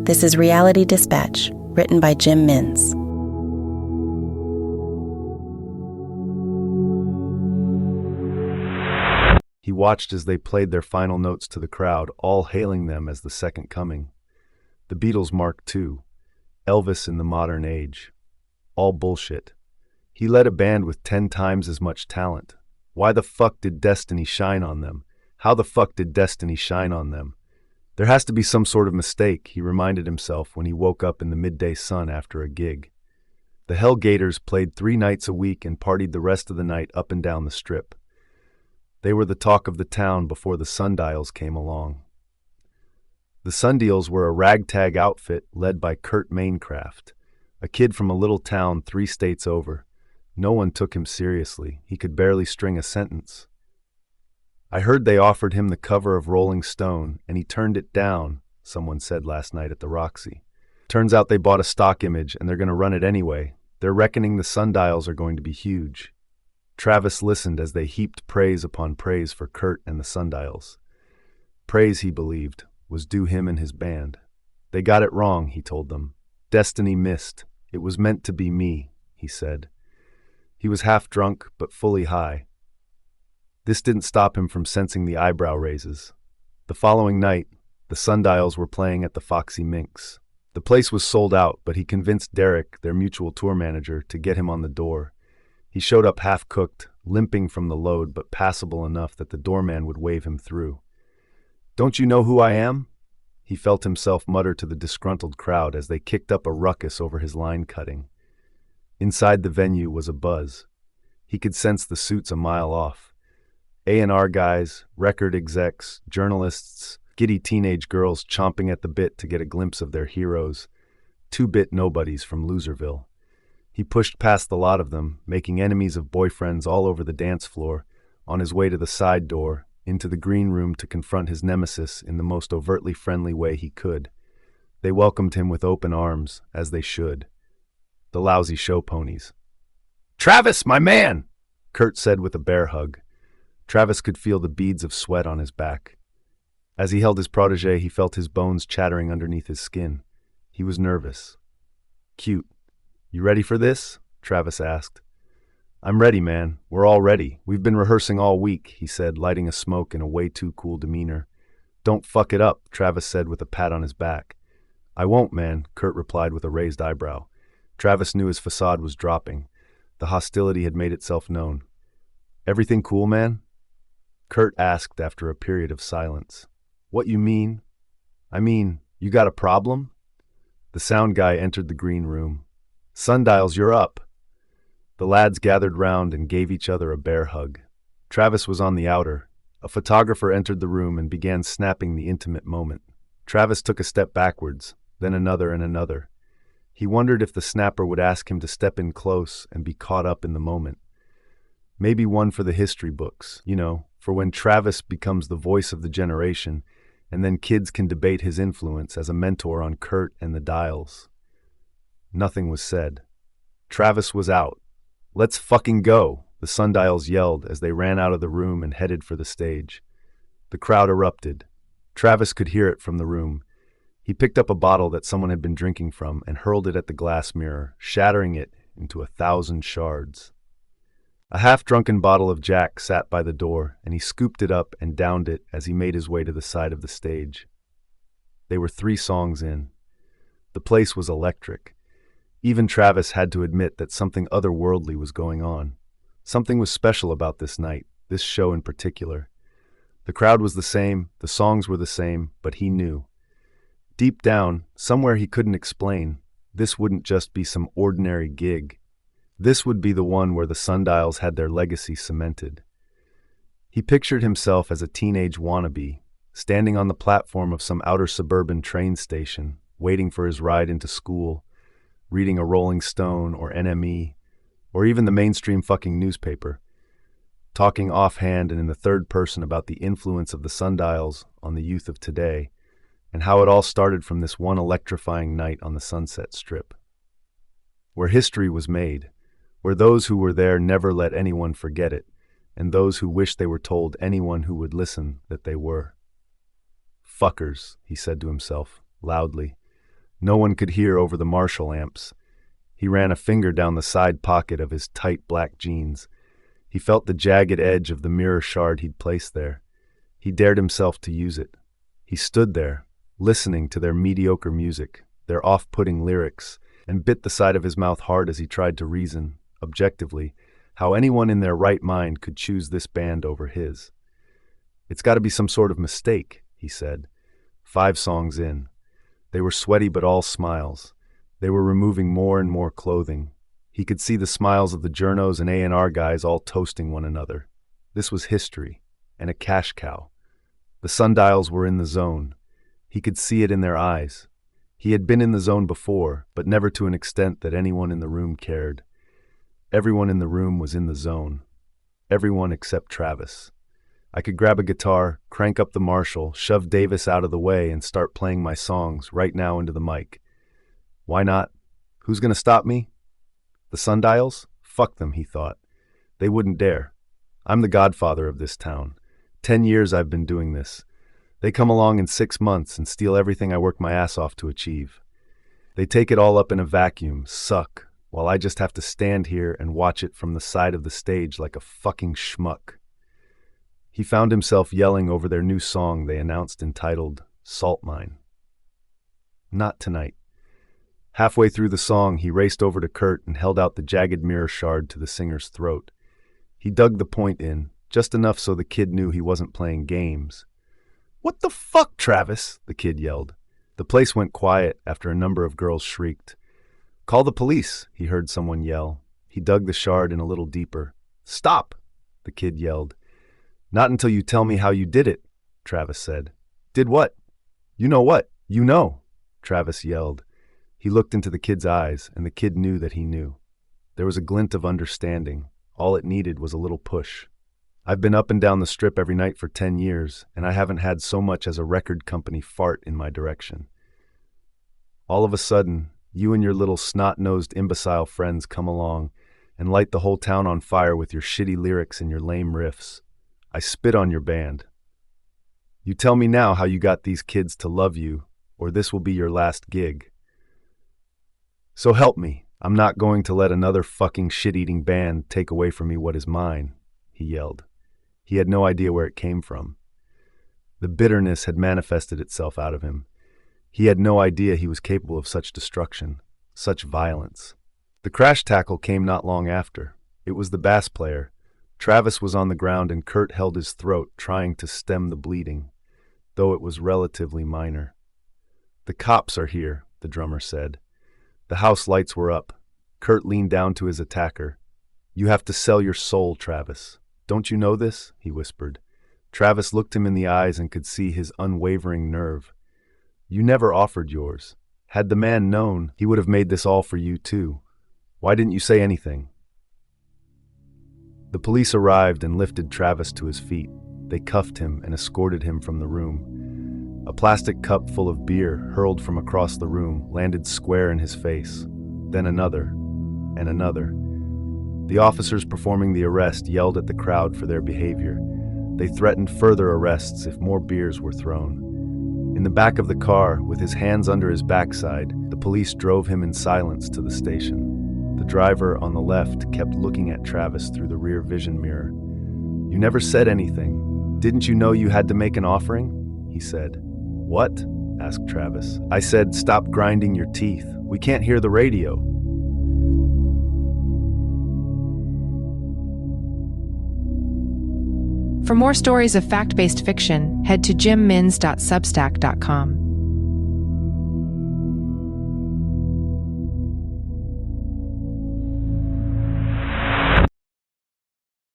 This is Reality Dispatch, written by Jim Mintz. He watched as they played their final notes to the crowd, all hailing them as the second coming. The Beatles Mark II, Elvis in the modern age. All bullshit. He led a band with 10 times as much talent. Why the fuck did destiny shine on them? How the fuck did destiny shine on them? There has to be some sort of mistake, he reminded himself when he woke up in the midday sun after a gig. The Hell Gators played 3 nights a week and partied the rest of the night up and down the strip. They were the talk of the town before the Sundials came along. The Sundials were a ragtag outfit led by Kurt Maincraft, a kid from a little town 3 states over. No one took him seriously. He could barely string a sentence. I heard they offered him the cover of Rolling Stone, and he turned it down, someone said last night at the Roxy. Turns out they bought a stock image, and they're going to run it anyway. They're reckoning the Sundials are going to be huge. Travis listened as they heaped praise upon praise for Kurt and the Sundials. Praise, he believed, was due him and his band. They got it wrong, he told them. Destiny missed. It was meant to be me, he said. He was half drunk, but fully high. This didn't stop him from sensing the eyebrow raises. The following night, the Sundials were playing at the Foxy Minx. The place was sold out, but he convinced Derek, their mutual tour manager, to get him on the door. He showed up half-cooked, limping from the load, but passable enough that the doorman would wave him through. "Don't you know who I am?" He felt himself mutter to the disgruntled crowd as they kicked up a ruckus over his line cutting. Inside the venue was a buzz. He could sense the suits a mile off. A&R guys, record execs, journalists, giddy teenage girls chomping at the bit to get a glimpse of their heroes, 2-bit nobodies from Loserville. He pushed past the lot of them, making enemies of boyfriends all over the dance floor, on his way to the side door, into the green room to confront his nemesis in the most overtly friendly way he could. They welcomed him with open arms, as they should. The lousy show ponies. "Travis, my man!" Kurt said with a bear hug. Travis could feel the beads of sweat on his back. As he held his protege, he felt his bones chattering underneath his skin. He was nervous. "Cute. You ready for this?" Travis asked. "I'm ready, man. We're all ready. We've been rehearsing all week," he said, lighting a smoke in a way too cool demeanor. "Don't fuck it up," Travis said with a pat on his back. "I won't, man," Kurt replied with a raised eyebrow. Travis knew his facade was dropping. The hostility had made itself known. "Everything cool, man?" Kurt asked after a period of silence. "What you mean? I mean, you got a problem?" The sound guy entered the green room. "Sundials, you're up." The lads gathered round and gave each other a bear hug. Travis was on the outer. A photographer entered the room and began snapping the intimate moment. Travis took a step backwards, then another and another. He wondered if the snapper would ask him to step in close and be caught up in the moment. Maybe one for the history books, for when Travis becomes the voice of the generation, and then kids can debate his influence as a mentor on Kurt and the Dials. Nothing was said. Travis was out. "Let's fucking go," the Sundials yelled as they ran out of the room and headed for the stage. The crowd erupted. Travis could hear it from the room. He picked up a bottle that someone had been drinking from and hurled it at the glass mirror, shattering it into 1,000 shards. A half-drunken bottle of Jack sat by the door, and he scooped it up and downed it as he made his way to the side of the stage. They were 3 songs in. The place was electric. Even Travis had to admit that something otherworldly was going on. Something was special about this night, this show in particular. The crowd was the same, the songs were the same, but he knew. Deep down, somewhere he couldn't explain, this wouldn't just be some ordinary gig. This would be the one where the Sundials had their legacy cemented. He pictured himself as a teenage wannabe, standing on the platform of some outer suburban train station, waiting for his ride into school, reading a Rolling Stone or NME, or even the mainstream fucking newspaper, talking offhand and in the third person about the influence of the Sundials on the youth of today, and how it all started from this one electrifying night on the Sunset Strip. Where history was made, where those who were there never let anyone forget it, and those who wished they were told anyone who would listen that they were. "Fuckers," he said to himself, loudly. No one could hear over the Marshall amps. He ran a finger down the side pocket of his tight black jeans. He felt the jagged edge of the mirror shard he'd placed there. He dared himself to use it. He stood there, listening to their mediocre music, their off-putting lyrics, and bit the side of his mouth hard as he tried to reason, objectively, how anyone in their right mind could choose this band over his. "It's got to be some sort of mistake," he said. 5 songs in. They were sweaty but all smiles. They were removing more and more clothing. He could see the smiles of the journos and A&R guys all toasting one another. This was history, and a cash cow. The sundials were in the zone. He could see it in their eyes. He had been in the zone before, but never to an extent that anyone in the room cared. Everyone in the room was in the zone. Everyone except Travis. I could grab a guitar, crank up the Marshall, shove Davis out of the way, and start playing my songs right now into the mic. Why not? Who's going to stop me? The sundials? Fuck them, he thought. They wouldn't dare. I'm the godfather of this town. 10 years I've been doing this. They come along in 6 months and steal everything I work my ass off to achieve. They take it all up in a vacuum, suck, while I just have to stand here and watch it from the side of the stage like a fucking schmuck. He found himself yelling over their new song they announced entitled Salt Mine. Not tonight. Halfway through the song, he raced over to Kurt and held out the jagged mirror shard to the singer's throat. He dug the point in, just enough so the kid knew he wasn't playing games. "What the fuck, Travis?" the kid yelled. The place went quiet after a number of girls shrieked. "Call the police," he heard someone yell. He dug the shard in a little deeper. "Stop," the kid yelled. "Not until you tell me how you did it," Travis said. "Did what?" "You know what? You know," Travis yelled. He looked into the kid's eyes, and the kid knew that he knew. There was a glint of understanding. All it needed was a little push. "I've been up and down the strip every night for 10 years, and I haven't had so much as a record company fart in my direction. All of a sudden, you and your little snot-nosed imbecile friends come along and light the whole town on fire with your shitty lyrics and your lame riffs. I spit on your band. You tell me now how you got these kids to love you, or this will be your last gig. So help me, I'm not going to let another fucking shit-eating band take away from me what is mine," he yelled. He had no idea where it came from. The bitterness had manifested itself out of him. He had no idea he was capable of such destruction, such violence. The crash tackle came not long after. It was the bass player. Travis was on the ground and Kurt held his throat, trying to stem the bleeding, though it was relatively minor. "The cops are here," the drummer said. The house lights were up. Kurt leaned down to his attacker. "You have to sell your soul, Travis. Don't you know this?" he whispered. Travis looked him in the eyes and could see his unwavering nerve. "You never offered yours. Had the man known, he would have made this all for you too. Why didn't you say anything?" The police arrived and lifted Travis to his feet. They cuffed him and escorted him from the room. A plastic cup full of beer, hurled from across the room, landed square in his face. Then another, and another. The officers performing the arrest yelled at the crowd for their behavior. They threatened further arrests if more beers were thrown. In the back of the car, with his hands under his backside, the police drove him in silence to the station. The driver on the left kept looking at Travis through the rear vision mirror. "You never said anything. Didn't you know you had to make an offering?" he said. "What?" asked Travis. "I said, stop grinding your teeth. We can't hear the radio." For more stories of fact-based fiction, head to jimmins.substack.com.